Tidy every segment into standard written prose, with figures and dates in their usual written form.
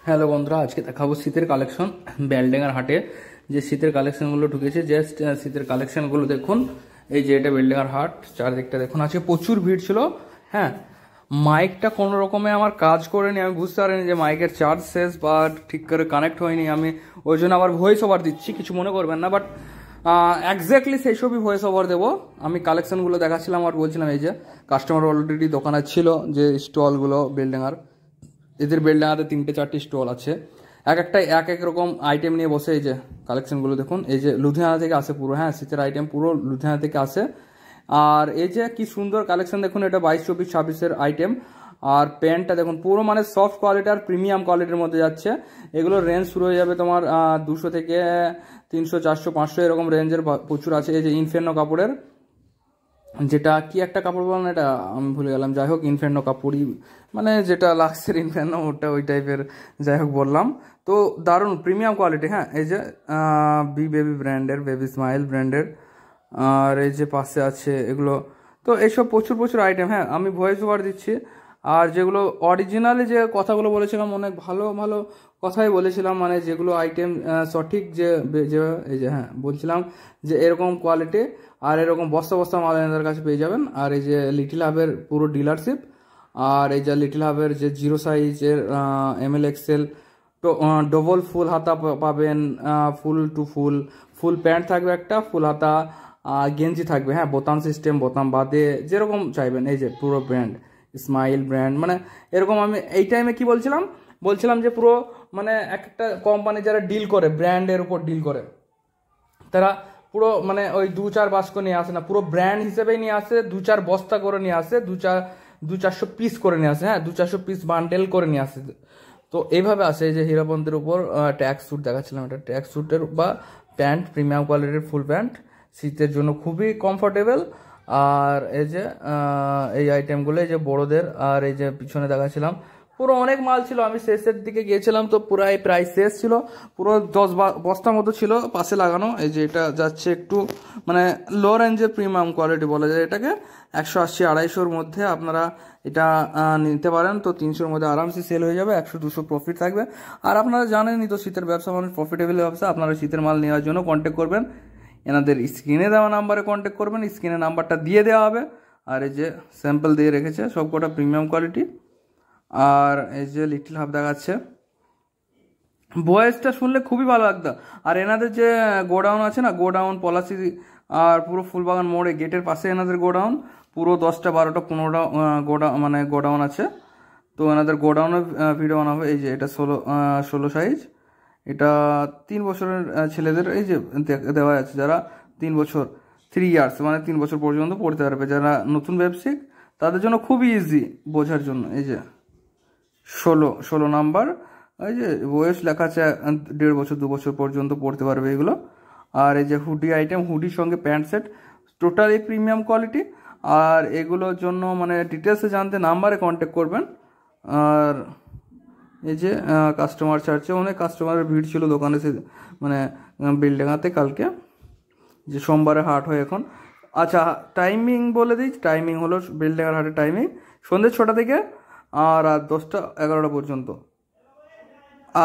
Hello বন্ধুরা, আজকে দেখাবো শীতের কালেকশন। বেলডাঙ্গার হাটে যে শীতের কালেকশনগুলো ঢুকেছে, জাস্ট শীতের কালেকশনগুলো দেখুন। এই যে এটা বেলডাঙ্গার হাট, চারদিকটা দেখুন, আজকে প্রচুর ভিড় ছিল। হ্যাঁ, মাইকটা কোনো রকমে আমার কাজ করেনি, আমি বুঝতে পারিনি যে মাইকের চার্জ শেষ বা ঠিক করে কানেক্ট হয়নি। আমি ওই জন্য আবার ভয়েস ওভার দিচ্ছি, কিছু মনে করবেন না, বাট এক্স্যাক্টলি সেই সবই ভয়েস ওভার দেবো। আমি কালেকশনগুলো দেখাচ্ছিলাম আর বলছিলাম এই যে কাস্টমার অলরেডি দোকানে ছিল, যে স্টলগুলো বেলডাঙ্গার, এদের বেলডাঙ্গাতে 3-4টি স্টল আছে, এক এক রকম আইটেম নিয়ে বসে। এই যে কালেকশনগুলো দেখুন, এই যে লুধিয়ানা থেকে আসে পুরো, হ্যাঁ শীতের আইটেম পুরো লুধিয়ানা থেকে আসে। আর এই যে কি সুন্দর কালেকশন দেখুন, এটা 22, 24, 26-এর আইটেম। আর প্যান্টটা দেখুন পুরো মানে সফট কোয়ালিটি আর প্রিমিয়াম কোয়ালিটির মধ্যে যাচ্ছে। এগুলোর রেঞ্জ শুরু হয়ে যাবে তোমার 200 থেকে 300, 400, 500 এরকম রেঞ্জের প্রচুর আছে। এই যে ইনফের্নো কাপড়ের, যেটা কি একটা কাপড় বলেন, এটা আমি ভুলে গেলাম, যাই হোক ইনফের্নো কাপড়ই, মানে যেটা লাক্সের ইনফের্নো ওটা ওই টাইপের, যাই হোক বললাম। তো দারুণ প্রিমিয়াম কোয়ালিটি। হ্যাঁ, এই যে বি বেবি ব্র্যান্ডের, বেবি স্মাইল ব্র্যান্ডের, আর এই যে পাশে আছে এগুলো। তো এইসব প্রচুর প্রচুর আইটেম। হ্যাঁ, আমি ভয়েস ওভার দিচ্ছি। আর যেগুলো অরিজিনালি যে কথাগুলো বলেছিলাম, অনেক ভালো ভালো কথাই বলেছিলাম, মানে যেগুলো আইটেম সঠিক, যে এই যে হ্যাঁ বলছিলাম যে এরকম কোয়ালিটি আর এরকম বস্তা বস্তা মাল এনাদের কাছে পেয়ে যাবেন। আর এই যে লিটিল হাবের পুরো ডিলারশিপ, আর এই যে লিটিল হাবের যে 0 সাইজের ML XL ডবল ফুল হাতা পাবেন, ফুল টু ফুল, ফুল প্যান্ট থাকবে একটা, ফুল হাতা গেঞ্জি থাকবে। হ্যাঁ, বোতাম সিস্টেম, বোতাম বাদে যেরকম চাইবেন। এই যে পুরো ব্র্যান্ড স্মাইল ব্র্যান্ড, মানে এরকম। আমি এই টাইমে কি বলছিলাম যে পুরো মানে একটা কোম্পানি যারা ডিল করে, ব্র্যান্ডের উপর ডিল করে, তারা পুরো মানে ওই 2-4 বাস্ক নিয়ে আসে না, পুরো ব্র্যান্ড হিসেবেই নিয়ে আসে, 2-4 বস্তা করে নিয়ে আসে, 200-400 পিস করে নিয়ে আসে। হ্যাঁ, 200-400 পিস বান্ডেল করে নিয়ে আসে। তো এইভাবে আসে। এই যে হীরাপন্থের উপর ট্যাক্স স্যুট দেখাচ্ছিলাম, এটা ট্যাক্স স্যুটের বা প্যান্ট, প্রিমিয়াম কোয়ালিটির ফুল প্যান্ট, শীতের জন্য খুবই কমফোর্টেবল। আর এই যে এই আইটেমগুলো, এই যে বড়দের, আর এই যে পিছনে দেখাচ্ছিলাম পুরো অনেক মাল ছিল। আমি শেষের দিকে গিয়েছিলাম তো পুরো প্রায় শেষ ছিল, পুরো 10 বস্তার মতো ছিল পাশে লাগানো। এই যে এটা যাচ্ছে একটু মানে লো রেঞ্জের প্রিমিয়াম কোয়ালিটি বলা যায় এটাকে। 180-250-র মধ্যে আপনারা এটা নিতে পারেন। তো 300-র মধ্যে আরামসে সেল হয়ে যাবে, 100-200 প্রফিট থাকবে। আর আপনারা জানেনই তো শীতের ব্যবসা মানে প্রফিটেবল ব্যবসা। আপনারা শীতের মাল নেওয়ার জন্য কন্ট্যাক্ট করবেন, এনাদের স্ক্রিনে দেওয়া নাম্বারে কন্ট্যাক্ট করবেন, স্ক্রিনে নাম্বারটা দিয়ে দেওয়া হবে। আর এই যে স্যাম্পল দিয়ে রেখেছে সবকটা প্রিমিয়াম কোয়ালিটি। আর এই যে লিটল হাব দেখাচ্ছে, ভয়েসটা শুনলে খুবই ভালো লাগতো। আর এনাদের যে গোডাউন আছে না, গোডাউন পলাশি আর পুরো ফুলবাগান মোড়ে গেটের পাশে এনাদের গোডাউন, পুরো 10টা 12টা 15টা গোডাউন আছে। তো এনাদের গোডাউনের ভিডিও বানাবো। এই যে এটা 16 সাইজ, এটা 3 বছরের ছেলেদের এই যে দেওয়া আছে, যারা 3 বছর 3 ইয়ার্স মানে 3 বছর পর্যন্ত পড়তে পারবে, যারা নতুন ব্যবসায়িক তাদের জন্য খুবই ইজি বোঝার জন্য। এই যে 16 নাম্বার, এই যে বয়স লেখা আছে 1.5 বছর 2 বছর পর্যন্ত পড়তে পারবে এগুলো। আর এই যে হুডি আইটেম, হুডির সঙ্গে pant set, totally premium quality. আর এগুলোর জন্য মানে ডিটেলসে জানতে নাম্বারে কন্ট্যাক্ট করবেন। আর এই যে কাস্টমার চার্চে অনেক কাস্টমারের ভিড় ছিল দোকানে, মানে বেলডাঙ্গাতে কালকে, যে সোমবারে হাট হয় এখন। আচ্ছা, টাইমিং বলে দিই, টাইমিং হলো বেলডাঙ্গার হাটের টাইমিং সন্ধ্যে 6টা থেকে আর রাত 10টা 11টা পর্যন্ত।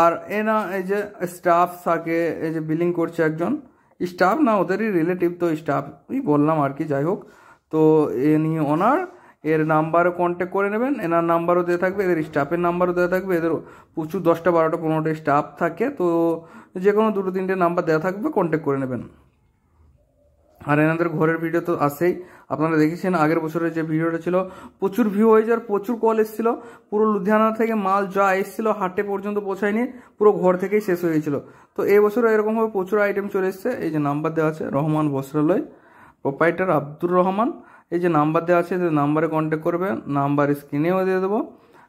আর এই যে স্টাফ থাকে, এই যে বিলিং করছে একজন, স্টাফ না ওদেরই রিলেটিভ, তো স্টাফই বললাম আর কি, যাই হোক। তো নিয়ে ওনার এর নাম্বারও কন্ট্যাক্ট করে নেবেন, এনার নাম্বারও দেওয়া থাকবে, এদের স্টাফের নাম্বারও দেওয়া থাকবে। এদের প্রচুর 10টা 12টা 15টা স্টাফ থাকে, তো যে কোনো 2-3টে নাম্বার দেওয়া থাকবে, কন্ট্যাক্ট করে নেবেন। আর এনাদের ঘরের ভিডিও তো আসেই, আপনারা দেখেছেন আগের বছরের যে ভিডিওটা ছিল, প্রচুর ভিউ হয়েছে আর প্রচুর কল এসেছিল। পুরো লুধিয়ানা থেকে মাল যা এসেছিল হাটে পর্যন্ত পৌঁছায়নি, পুরো ঘর থেকেই শেষ হয়ে গেছিলো। তো এই বছরও এরকমভাবে প্রচুর আইটেম চলে এসছে। এই যে নাম্বার দেওয়া আছে, রহমান বস্ত্রালয়, প্রোপাইটার আব্দুর রহমান, এই যে নাম্বার দেওয়া আছে, নাম্বারে কন্ট্যাক্ট করবে, নাম্বার স্ক্রিনেও দিয়ে দেবো।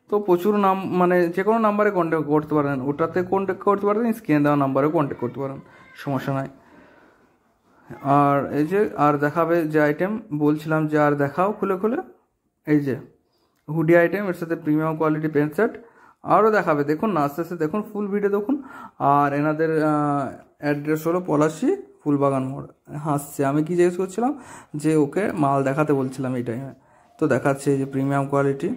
তো প্রচুর মানে যে কোনো নাম্বারে কন্ট্যাক্ট করতে পারেন, ওটাতে কন্ট্যাক্ট করতে পারেন, স্ক্রিনে দেওয়া নাম্বারেও কন্ট্যাক্ট করতে পারেন, সমস্যা নাই। আর এই যে আর দেখাবে যে আইটেম বলছিলাম, যে আর দেখাও খুলে খুলে, এই যে হুডি আইটেম, এর সাথে প্রিমিয়াম কোয়ালিটি প্যান্ট সেট আরও দেখাবে, দেখুন না আস্তে আস্তে দেখুন, ফুল ভিডিও দেখুন। আর এনাদের অ্যাড্রেস হলো পলাশি ফুলবাগান মোড়। হাসছে, আমি কি জিজ্ঞেস করছিলাম যে ওকে মাল দেখাতে বলছিলাম এই টাইমে, তো দেখাচ্ছে এই যে প্রিমিয়াম কোয়ালিটি।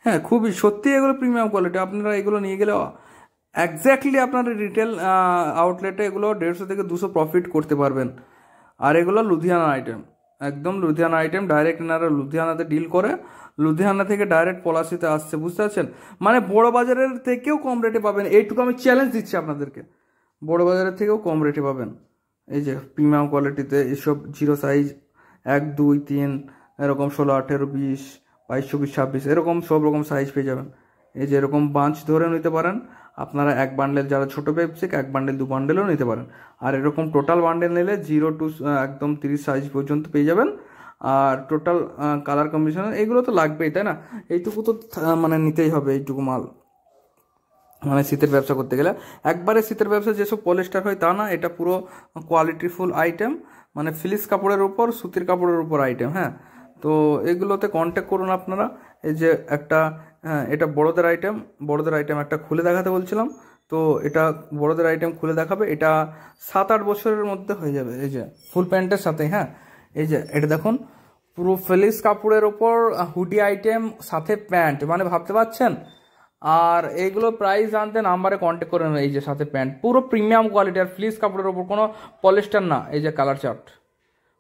হ্যাঁ, খুবই সত্যি এগুলো প্রিমিয়াম কোয়ালিটি। আপনারা এগুলো নিয়ে গেলে এক্স্যাক্টলি আপনার রিটেল আউটলেটে এগুলো 150 থেকে 200 প্রফিট করতে পারবেন। আর এগুলো লুধিয়ানা আইটেম, একদম লুধিয়ানা আইটেম। ডাইরেক্ট এনারা লুধিয়ানাতে ডিল করে, লুধিয়ানা থেকে ডাইরেক্ট পলাশিতে আসছে, বুঝতে পারছেন? মানে বড় বাজারের থেকেও কম রেটে পাবেন, এইটুকু আমি চ্যালেঞ্জ দিচ্ছি আপনাদেরকে। বড় বাজারের থেকেও কম রেটে পাবেন এই যে প্রিমিয়াম কোয়ালিটিতে এইসব জিরো সাইজ 1, 2, 3 এরকম 16, 18, 20, 22, 24, 26 এরকম সব রকম সাইজ পেয়ে যাবেন। এই যে এরকম বাঞ্চ ধরে নিতে পারেন আপনারা। এক বান্ডেল, যারা ছোট ব্যবসায়িক, 1 বান্ডেল 2 বান্ডেলও নিতে পারেন। আর এরকম টোটাল বান্ডেল নিলে 0 to একদম 30 সাইজ পর্যন্ত পেয়ে যাবেন। আর টোটাল কালার কম্বিনেশন এগুলো তো লাগবেই, তাই না? এইটুকু তো মানে নিতেই হবে, এইটুকু মাল। মানে শীতের ব্যবসা করতে গেলে একবারে শীতের ব্যবসা যেসব পলিস্টার হয় তা না, এটা পুরো কোয়ালিটিফুল আইটেম, মানে ফ্লিস কাপড়ের উপর, সুতির কাপড়ের উপর আইটেম। হ্যাঁ, তো এগুলোতে কন্ট্যাক্ট করুন আপনারা। এই যে একটা, হ্যাঁ, এটা বড়দের আইটেম। বড়দের আইটেম একটা খুলে দেখাতে বলছিলাম, তো এটা বড়দের আইটেম খুলে দেখাবে। এটা 7-8 বছরের মধ্যে হয়ে যাবে। এই যে ফুল প্যান্টের সাথে, হ্যাঁ, এই যে এটা দেখুন, পুরো ফ্লিস কাপড়ের ওপর হুডি আইটেম সাথে প্যান্ট, মানে ভাবতে পারছেন? আর এইগুলো প্রাইস জানতে নাম্বারে কন্ট্যাক্ট করে নেবেন। এই যে সাথে প্যান্ট, পুরো প্রিমিয়াম কোয়ালিটি আর ফ্লিস কাপড়ের ওপর, কোনো পলিস্টার না। এই যে কালার চার্ট,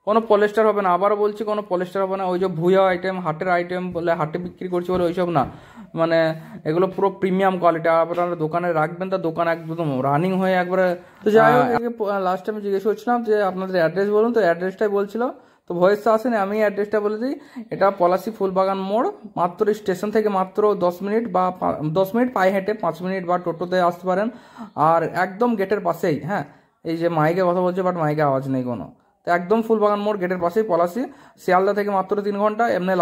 কোনো পলিস্টার হবে না। আবারও বলছি, কোনো পলিস্টার হবে না। ওই যে ভুয়া আইটেম, হাটের আইটেম বলে, হাটে বিক্রি করছে বলে ওইসব না। মানে এগুলো পুরো প্রিমিয়াম কোয়ালিটি। আপনারা দোকানে রাখবেন, তা দোকান একদম রানিং হয়ে একবারে। তো যাই হোক, লাস্ট টাইমে জিজ্ঞেস করছিলাম যে আপনাদের অ্যাড্রেস বলুন, তো অ্যাড্রেসটাই বলছিল, তো ভয়েসটা আসেনি, আমি অ্যাড্রেসটা বলে দিই। এটা পলাশি ফুলবাগান মোড়, মাত্র স্টেশন থেকে মাত্র 10 মিনিট বা 10 মিনিট পায়ে হেঁটে, 5 মিনিট বা টোটোতে আসতে পারেন। আর একদম গেটের পাশেই, হ্যাঁ, এই যে মাইকে কথা বলছে, বাট মাইকে আওয়াজ নেই কোনো। তো একদম ফুলবাগান মোড় গেটের পাশেই পলাশি। শিয়ালদা থেকে মাত্র 3 ঘন্টা, এমনি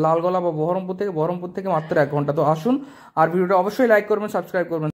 লালগোলা বা বহরমপুর থেকে মাত্র 1 ঘন্টা। তো আসুন, আর ভিডিওটা অবশ্যই লাইক করবেন, সাবস্ক্রাইব করবেন।